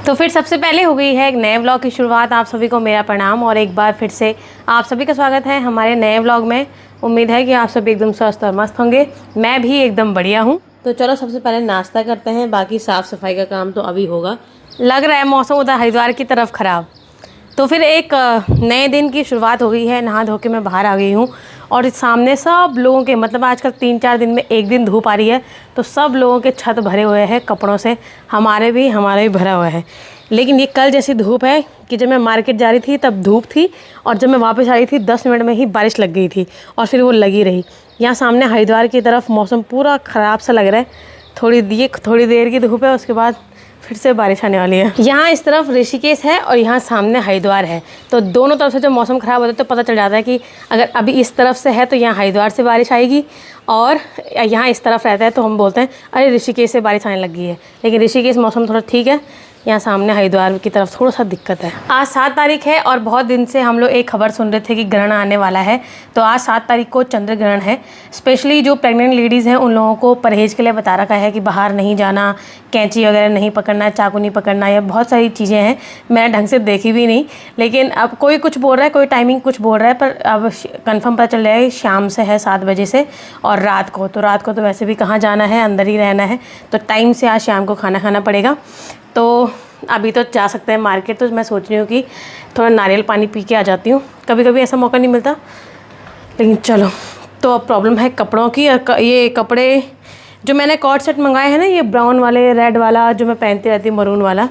तो फिर सबसे पहले हो गई है एक नए व्लॉग की शुरुआत। आप सभी को मेरा प्रणाम और एक बार फिर से आप सभी का स्वागत है हमारे नए व्लॉग में। उम्मीद है कि आप सभी एकदम स्वस्थ और मस्त होंगे। मैं भी एकदम बढ़िया हूँ। तो चलो सबसे पहले नाश्ता करते हैं, बाकी साफ़ सफाई का काम तो अभी होगा। लग रहा है मौसम उधर हरिद्वार की तरफ ख़राब। तो फिर एक नए दिन की शुरुआत हो गई है। नहा धो के मैं बाहर आ गई हूँ और सामने सब लोगों के मतलब आजकल 3-4 दिन में एक दिन धूप आ रही है, तो सब लोगों के छत भरे हुए हैं कपड़ों से। हमारे भी भरा हुआ है। लेकिन ये कल जैसी धूप है कि जब मैं मार्केट जा रही थी तब धूप थी और जब मैं वापस आ रही थी 10 मिनट में ही बारिश लग गई थी और फिर वो लगी रही। यहाँ सामने हरिद्वार की तरफ मौसम पूरा ख़राब सा लग रहा है। थोड़ी देर की धूप है, उसके बाद फिर से बारिश आने वाली है। यहाँ इस तरफ ऋषिकेश है और यहाँ सामने हरिद्वार है, तो दोनों तरफ से जब मौसम ख़राब होता है तो पता चल जाता है कि अगर अभी इस तरफ से है तो यहाँ हरिद्वार से बारिश आएगी, और यहाँ इस तरफ रहता है तो हम बोलते हैं अरे ऋषिकेश से बारिश आने लगी है। लेकिन ऋषिकेश मौसम थोड़ा ठीक है, यहाँ सामने हरिद्वार की तरफ थोड़ा सा दिक्कत है। आज 7 तारीख है और बहुत दिन से हम लोग एक खबर सुन रहे थे कि ग्रहण आने वाला है। तो आज 7 तारीख को चंद्र ग्रहण है। स्पेशली जो प्रेग्नेंट लेडीज़ हैं उन लोगों को परहेज़ के लिए बता रखा है कि बाहर नहीं जाना, कैंची वगैरह नहीं पकड़ना, चाकू नहीं पकड़ना, या बहुत सारी चीज़ें हैं। मैंने ढंग से देखी भी नहीं, लेकिन अब कोई कुछ बोल रहा है, कोई टाइमिंग कुछ बोल रहा है, पर अब कन्फर्म पता चल रहा है शाम से है 7 बजे से, और रात को तो वैसे भी कहाँ जाना है, अंदर ही रहना है, तो टाइम से आज शाम को खाना खाना पड़ेगा। तो अभी तो जा सकते हैं मार्केट, तो मैं सोच रही हूँ कि थोड़ा नारियल पानी पी के आ जाती हूँ। कभी कभी ऐसा मौका नहीं मिलता, लेकिन चलो। तो अब प्रॉब्लम है कपड़ों की। ये कपड़े जो मैंने कॉट सेट मंगाए हैं ना, ये ब्राउन वाले, रेड वाला जो मैं पहनती रहती हूँ, मरून वाला,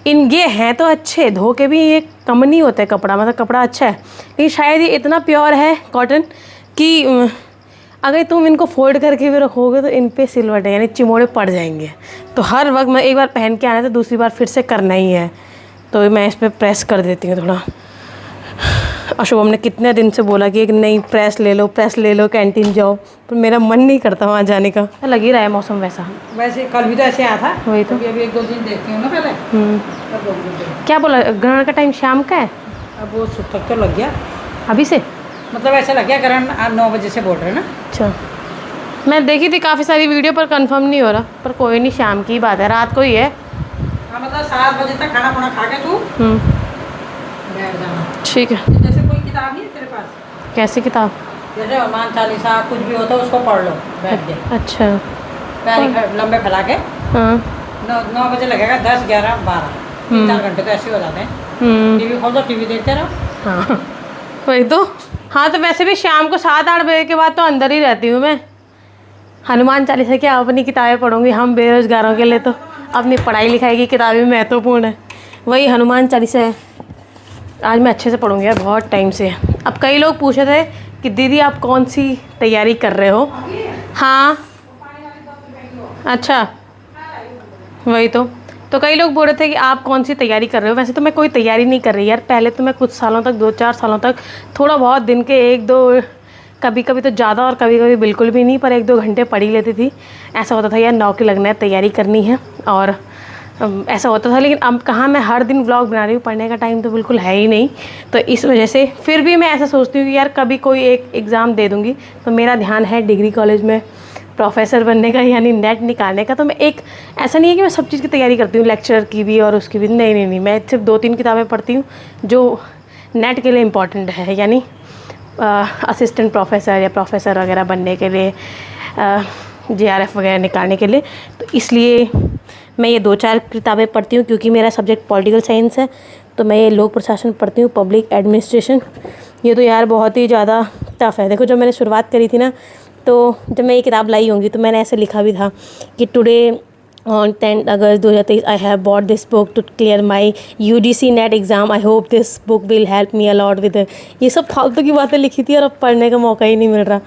ये हैं तो अच्छे, धो के भी ये कम नहीं होता है कपड़ा, मतलब कपड़ा अच्छा है, लेकिन शायद ये इतना प्योर है कॉटन कि अगर तुम इनको फोल्ड करके भी रखोगे तो इन पे सिलवट है, यानी चिमोड़े पड़ जाएंगे। तो हर वक्त मैं एक बार पहन के आना तो दूसरी बार फिर से करना ही है, तो मैं इस पर प्रेस कर देती हूँ थोड़ा। और शुभम ने कितने दिन से बोला कि एक नई प्रेस ले लो, कैंटीन जाओ, पर मेरा मन नहीं करता वहाँ जाने का। लग ही रहा है मौसम वैसे कल भी तो ऐसे आया था। वही तो अभी 1-2 दिन देखती हूँ ना पहले। क्या बोला, ग्रहण का टाइम शाम का है? अब वो सुबह तक तो लग गया अभी से, मतलब ऐसा लग गया ग्रहण 9 बजे से बोल रहे हैं ना। अच्छा, मैं देखी थी काफ़ी सारी वीडियो पर कंफर्म नहीं हो रहा, पर कोई नहीं, शाम की बात है, रात को ही है। हाँ, मतलब 7 बजे तक खाना खा के तू बैठ जाना। ठीक है। जैसे कोई किताब नहीं है तेरे पास? कैसी किताब? जैसे हनुमान चालीसा कुछ भी होता है उसको पढ़ लो बैठ के। अच्छा, पैर लंबे फैला के। हाँ, 9 बजे लगेगा, 10, 11, 12, 3-4 घंटे तो ऐसे हो जाते हैं। टीवी खोल दो, टीवी देखते रहो। हाँ वही तो। हाँ, तो वैसे भी शाम को 7-8 बजे के बाद तो अंदर ही रहती हूँ मैं। हनुमान चालीसा क्या अपनी किताबें पढ़ूंगी? हम बेरोजगारों के लिए तो अपनी पढ़ाई लिखाई की किताबें महत्वपूर्ण है, वही हनुमान चालीसा है। आज मैं अच्छे से पढ़ूंगी यार, बहुत टाइम से। अब कई लोग पूछ रहे थे कि दीदी आप कौन सी तैयारी कर रहे हो? हाँ, अच्छा, वही तो कई लोग बोल रहे थे कि आप कौन सी तैयारी कर रहे हो। वैसे तो मैं कोई तैयारी नहीं कर रही यार। पहले तो मैं कुछ सालों तक, 2-4 सालों तक थोड़ा बहुत दिन के 1-2, कभी कभी तो ज़्यादा और कभी कभी बिल्कुल भी नहीं, पर 1-2 घंटे पढ़ ही लेती थी। ऐसा होता था यार, नौकरी लगना है, तैयारी करनी है, और ऐसा होता था। लेकिन अब कहाँ मैं हर दिन व्लॉग बना रही हूँ, पढ़ने का टाइम तो बिल्कुल है ही नहीं। तो इस वजह से फिर भी मैं ऐसा सोचती हूँ कि यार कभी कोई एक एग्ज़ाम दे दूँगी। तो मेरा ध्यान है डिग्री कॉलेज में प्रोफेसर बनने का, यानी नेट निकालने का। तो मैं एक, ऐसा नहीं है कि मैं सब चीज़ की तैयारी करती हूँ, लेक्चर की भी और उसकी भी, नहीं, मैं सिर्फ 2-3 किताबें पढ़ती हूँ जो नेट के लिए इम्पॉर्टेंट है, यानी असिस्टेंट प्रोफेसर या प्रोफेसर वगैरह बनने के लिए, JRF वगैरह निकालने के लिए। तो इसलिए मैं ये 2-4 किताबें पढ़ती हूँ, क्योंकि मेरा सब्जेक्ट पॉलिटिकल साइंस है। तो मैं ये लोक प्रशासन पढ़ती हूँ, पब्लिक एडमिनिस्ट्रेशन। ये तो यार बहुत ही ज़्यादा टफ है। देखो, जब मैंने शुरुआत करी थी ना, तो जब मैं ये किताब लाई होंगी तो मैंने ऐसे लिखा भी था कि today on 10 August 2023 I have bought this book to clear my UGC NET exam. I hope this book will help me a lot with. ये सब फालतू की बातें लिखी थी और अब पढ़ने का मौका ही नहीं मिल रहा।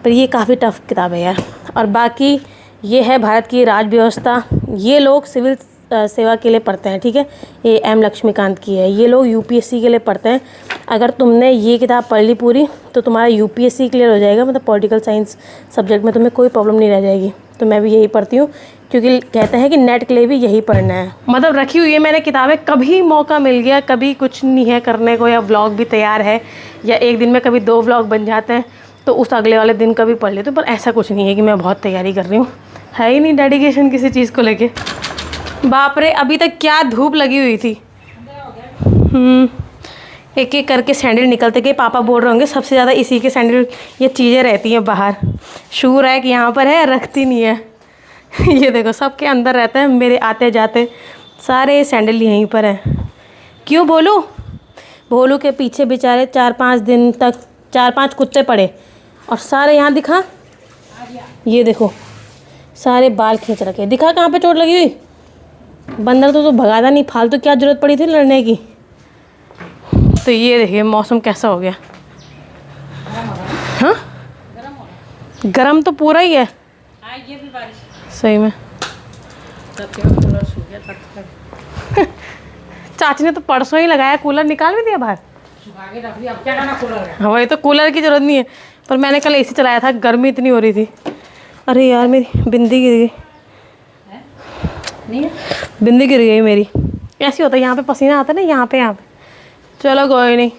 पर ये काफ़ी टफ किताब है यार। और बाकी ये है भारत की राज व्यवस्था। ये लोग सिविल सेवा के लिए पढ़ते हैं, ठीक है। ये M लक्ष्मीकांत की है। ये लोग UPSC के लिए पढ़ते हैं। अगर तुमने ये किताब पढ़ ली पूरी तो तुम्हारा UPSC क्लियर हो जाएगा, मतलब पॉलिटिकल साइंस सब्जेक्ट में तुम्हें कोई प्रॉब्लम नहीं रह जाएगी। तो मैं भी यही पढ़ती हूँ, क्योंकि कहते हैं कि नेट के लिए भी यही पढ़ना है। मतलब रखी हुई है मैंने किताबें, कभी मौका मिल गया, कभी कुछ नहीं है करने को, या व्लॉग भी तैयार है, या एक दिन में कभी 2 व्लॉग बन जाते हैं, तो उस अगले वाले दिन कभी पढ़ लेते। पर ऐसा कुछ नहीं है कि मैं बहुत तैयारी कर रही हूँ, है ही नहीं डेडिकेशन किसी चीज़ को लेके। बाप रे, अभी तक क्या धूप लगी हुई थी। एक एक करके सैंडल निकलते गए। पापा बोल रहे होंगे सबसे ज़्यादा इसी के सैंडल ये चीज़ें रहती हैं बाहर। शू रैक यहाँ पर है, रखती नहीं है। ये देखो सबके अंदर रहता है, मेरे आते जाते सारे सैंडल यहीं पर हैं। क्यों भोलू? भोलू के पीछे बेचारे 4-5 दिन तक 4-5 कुत्ते पड़े और सारे यहाँ दिखा, ये देखो सारे बाल खींच रखे। दिखा कहाँ पे चोट लगी हुई। बंदर तो भगाता नहीं, फालतू क्या ज़रूरत पड़ी थी लड़ने की। तो ये देखिए मौसम कैसा हो गया। हाँ गरम तो पूरा ही है। ये भी बारिश सही में। कूलर सूख गया। चाची ने तो परसों ही लगाया, कूलर निकाल भी दिया बाहर। सुखा के रख दिया, अब क्या करना कूलर का। हाँ वही तो, कूलर की ज़रूरत नहीं है। पर मैंने कल एसी चलाया था, गर्मी इतनी हो रही थी। अरे यार मेरी बिंदी गिर गई। नहीं है? बिंदी गिर गई मेरी। ऐसे होता है, यहाँ पे पसीना आता है ना, यहाँ पे। चलो कोई नहीं।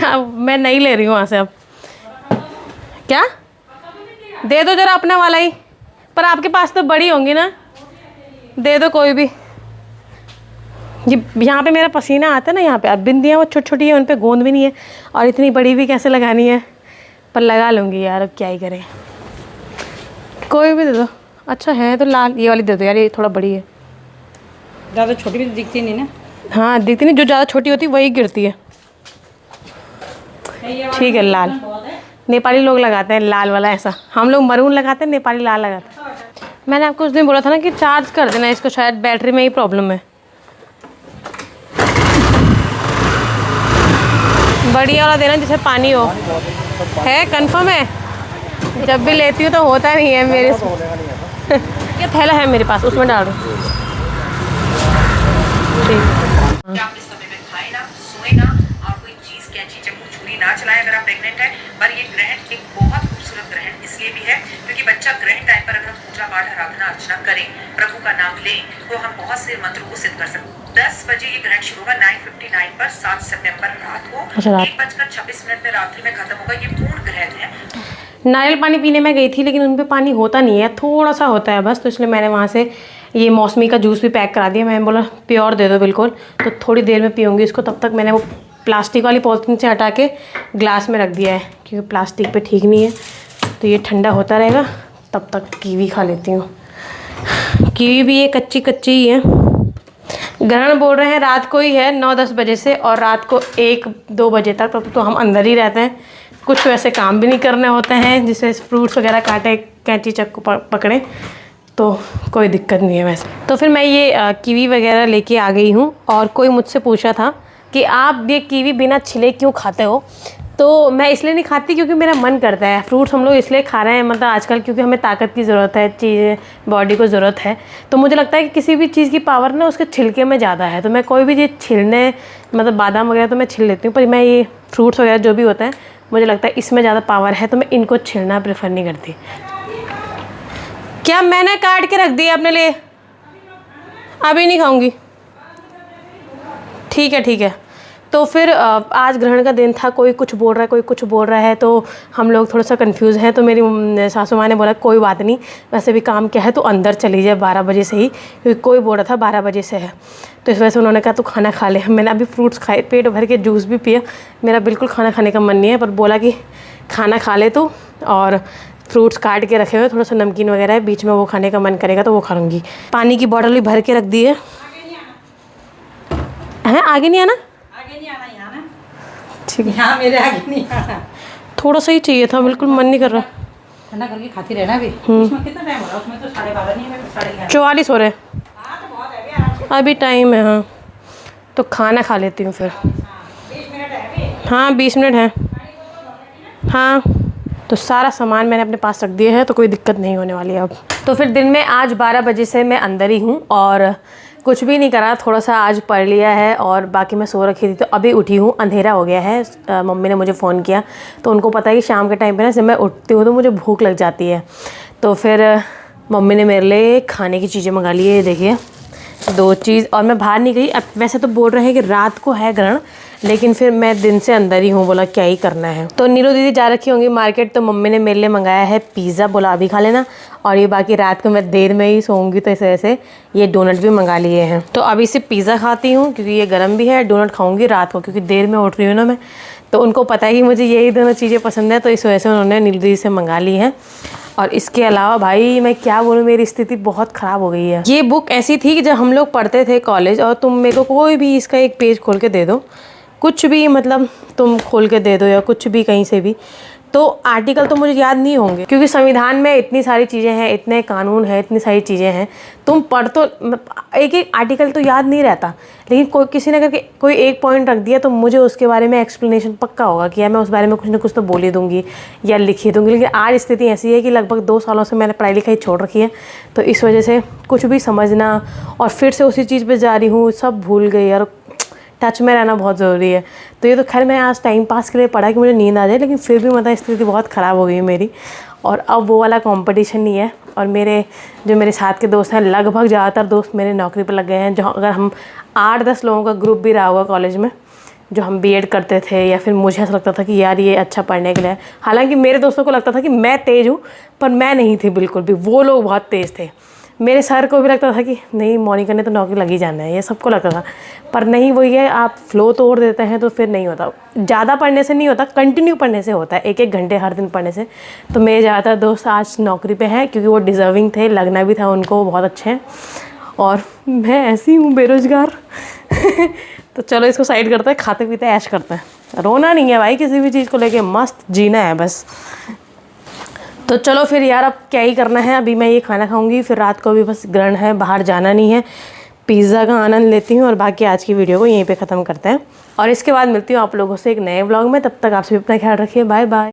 अब मैं नहीं ले रही हूँ वहाँ से। अब क्या दे दो जरा अपना वाला ही। पर आपके पास तो बड़ी होंगी ना, दे दो कोई भी। ये यहाँ पे मेरा पसीना आता है ना, यहाँ पे। अब बिंदियाँ वो छोटी छोटी है, उन पे गोंद भी नहीं है और इतनी बड़ी भी कैसे लगानी है। पर लगा लूँगी यार, अब क्या ही करें। कोई भी दे दो। अच्छा है तो लाल ये वाली दे दो यार, ये थोड़ा बड़ी है। ज़्यादा छोटी भी दिखती नहीं ना। हाँ दिखती नहीं, जो ज़्यादा छोटी होती वही गिरती है। ठीक है लाल। नेपाली लोग लगाते हैं लाल वाला, ऐसा हम लोग मरून लगाते हैं, नेपाली लाल लगाते हैं। मैंने आपको उस दिन बोला था ना कि चार्ज कर देना इसको, शायद बैटरी में ही प्रॉब्लम है। बढ़िया वाला देना जिसमें पानी हो। है कंफर्म है? जब भी लेती हूँ तो होता नहीं है मेरे से। ये थैला है मेरे पास, उसमें डाल दो। ठीक। आप इस समय में खाएं ना, सोए ना और कोई चीज कैंची चाकू छुरी ना चलाएं अगर आप प्रेग्नेंट हैं। पर ये ग्रहण एक बहुत खूबसूरत ग्रहण इसलिए भी है क्योंकि बच्चा ग्रहण टाइम पर अगर हम पूजा पाठ आराधना अर्चना करें, प्रभु का नाम लें, तो हम बहुत से मंत्रों को सिद्ध कर सकते हैं। 10 बजे ये ग्रहण शुरू होगा 9:59 पर 7 सितंबर रात को। 1:26 में रात्रि में खत्म होगा। ये पूर्ण ग्रहण है। नारियल पानी पीने में गई थी लेकिन उन पे पानी होता नहीं है, थोड़ा सा होता है बस। तो इसलिए मैंने वहाँ से ये मौसमी का जूस भी पैक करा दिया। मैंने बोला प्योर दे दो बिल्कुल, तो थोड़ी देर में पीऊँगी इसको। तब तक मैंने वो प्लास्टिक वाली पॉलिथीन से हटा के ग्लास में रख दिया है क्योंकि प्लास्टिक पे ठीक नहीं है। तो ये ठंडा होता रहेगा, तब तक कीवी खा लेती हूँ। कीवी भी ये कच्ची कच्ची ही है। ग्रहण बोल रहे हैं रात को ही है, 9-10 बजे से, और रात को 1-2 बजे तक। तब तो हम अंदर ही रहते हैं, कुछ वैसे काम भी नहीं करने होते हैं, जिससे फ्रूट्स वगैरह काटे, कैंची चक्कू पकड़े, तो कोई दिक्कत नहीं है वैसे। तो फिर मैं ये कीवी वगैरह लेके आ गई हूँ। और कोई मुझसे पूछा था कि आप ये कीवी बिना छिले क्यों खाते हो। तो मैं इसलिए नहीं खाती क्योंकि मेरा मन करता है। फ्रूट्स हम लोग इसलिए खा रहे हैं मतलब आजकल, क्योंकि हमें ताकत की ज़रूरत है, चीज़ें बॉडी को ज़रूरत है। तो मुझे लगता है कि किसी भी चीज़ की पावर ना उसके छिलके में ज़्यादा है। तो मैं कोई भी चीज़ छिलने, मतलब बादाम वगैरह तो मैं छिल लेती हूँ, पर मैं ये फ्रूट्स वगैरह जो भी होता है मुझे लगता है इसमें ज़्यादा पावर है, तो मैं इनको छिलना प्रेफर नहीं करती। क्या मैंने काट के रख दिया अपने लिए? अभी नहीं खाऊंगी। ठीक है ठीक है। तो फिर आज ग्रहण का दिन था, कोई कुछ बोल रहा है, कोई कुछ बोल रहा है, तो हम लोग थोड़ा सा कंफ्यूज हैं। तो मेरी सासू माँ ने बोला कोई बात नहीं, वैसे भी काम क्या है, तो अंदर चली जाए 12 बजे से ही, क्योंकि कोई बोल रहा था 12 बजे से है। तो इस वजह से उन्होंने कहा तू खाना खा ले। मैंने अभी फ्रूट्स खाए, पेट भर के जूस भी पिया। मेरा बिल्कुल खाना खाने का मन नहीं है, पर बोला कि खाना खा ले तू, और फ्रूट्स काट के रखे हुए, थोड़ा सा नमकीन वगैरह है, बीच में वो खाने का मन करेगा तो वो खा लूँगी। पानी की बॉटल भी भर के रख दी है। आगे नहीं आना? आगे नहीं आना, यहाँ ना। ठीक है, यहाँ मेरे आगे नहीं आना। थोड़ा सा ही चाहिए था, बिल्कुल मन नहीं कर रहा। ठंडा करके खाती रहना भी। उसमें कितना टाइम हो रहा है? उसमें तो 12:30 नहीं है, 11:30। 44 हो रहे। हाँ तो बहुत है भी, आराम से। अभी टाइम है। हाँ तो खाना खा लेती हूँ फिर। 20 मिनट है अभी। हाँ 20 मिनट है। हाँ तो सारा सामान मैंने अपने पास रख दिया है, तो कोई दिक्कत नहीं होने वाली है अब। तो फिर दिन में आज 12 बजे से मैं अंदर ही हूँ और कुछ भी नहीं करा, थोड़ा सा आज पढ़ लिया है और बाकी मैं सो रखी थी। तो अभी उठी हूँ, अंधेरा हो गया है। मम्मी ने मुझे फ़ोन किया, तो उनको पता है कि शाम के टाइम पे ना जब मैं उठती हूँ तो मुझे भूख लग जाती है। तो फिर मम्मी ने मेरे लिए खाने की चीज़ें मंगा ली है, देखिए 2 चीज़। और मैं बाहर नहीं गई। अब वैसे तो बोल रहे हैं कि रात को है ग्रहण, लेकिन फिर मैं दिन से अंदर ही हूँ, बोला क्या ही करना है। तो नीरू दीदी जा रखी होंगी मार्केट, तो मम्मी ने मेरे लिए मंगाया है पिज़्ज़ा, बोला अभी खा लेना, और ये बाकी रात को मैं देर में ही सोऊंगी तो इस वजह से ये डोनट भी मंगा लिए हैं। तो अभी से पिज़्ज़ा खाती हूँ क्योंकि ये गर्म भी है, डोनट खाऊंगी रात को क्योंकि देर में उठ रही हूँ ना मैं, तो उनको पता है कि मुझे यही दोनों चीज़ें पसंद है, तो इस वजह से उन्होंने नीरू दीदी से मंगा ली है। और इसके अलावा भाई मैं क्या बोलूँ, मेरी स्थिति बहुत ख़राब हो गई है। ये बुक ऐसी थी कि जब हम लोग पढ़ते थे कॉलेज, और तुम मेरे को कोई भी इसका एक पेज खोल के दे दो, कुछ भी मतलब तुम खोल के दे दो या कुछ भी कहीं से भी, तो आर्टिकल तो मुझे याद नहीं होंगे क्योंकि संविधान में इतनी सारी चीज़ें हैं, इतने कानून हैं, इतनी सारी चीज़ें हैं, तुम पढ़ तो एक एक आर्टिकल तो याद नहीं रहता, लेकिन कोई किसी ने अगर कोई एक पॉइंट रख दिया तो मुझे उसके बारे में एक्सप्लेनेशन पक्का होगा कि यार मैं उस बारे में कुछ ना कुछ तो बोल ही दूँगी या लिख ही दूँगी। लेकिन आज स्थिति ऐसी है कि लगभग 2 सालों से मैंने पढ़ाई लिखाई छोड़ रखी है, तो इस वजह से कुछ भी समझना और फिर से उसी चीज़ पर जा रही हूँ, सब भूल गई यार। टच में रहना बहुत ज़रूरी है। तो ये तो खैर मैं आज टाइम पास के लिए पढ़ा कि मुझे नींद आ जाए, लेकिन फिर भी मतलब स्थिति बहुत ख़राब हो गई है मेरी, और अब वो वाला कंपटीशन नहीं है। और मेरे जो मेरे साथ के दोस्त हैं, लगभग ज़्यादातर दोस्त मेरे नौकरी पर लग गए हैं। जहाँ अगर हम 8-10 लोगों का ग्रुप भी रहा होगा कॉलेज में, जो हम बीएड करते थे, या फिर मुझे ऐसा लगता था कि यार ये अच्छा पढ़ने के लिए, हालांकि मेरे दोस्तों को लगता था कि मैं तेज़ हूँ, पर मैं नहीं थी बिल्कुल भी, वो लोग बहुत तेज़ थे। मेरे सर को भी लगता था कि नहीं मोनिका ने तो नौकरी लगी जाना है, ये सबको लगता था, पर नहीं, वही है, आप फ्लो तोड़ देते हैं तो फिर नहीं होता। ज़्यादा पढ़ने से नहीं होता, कंटिन्यू पढ़ने से होता है, 1-1 घंटे हर दिन पढ़ने से। तो मेरे ज़्यादातर दोस्त आज नौकरी पे हैं क्योंकि वो डिज़र्विंग थे, लगना भी था उनको, बहुत अच्छे हैं, और मैं ऐसी हूँ बेरोज़गार। तो चलो इसको साइड करते हैं, खाते पीते ऐश करते हैं। रोना नहीं है भाई किसी भी चीज़ को लेके, मस्त जीना है बस। तो चलो फिर यार, अब क्या ही करना है, अभी मैं ये खाना खाऊंगी, फिर रात को भी बस ग्रहण है, बाहर जाना नहीं है, पिज़्ज़ा का आनंद लेती हूँ, और बाकी आज की वीडियो को यहीं पे ख़त्म करते हैं। और इसके बाद मिलती हूँ आप लोगों से एक नए व्लॉग में, तब तक आप सभी अपना ख्याल रखिए, बाय बाय।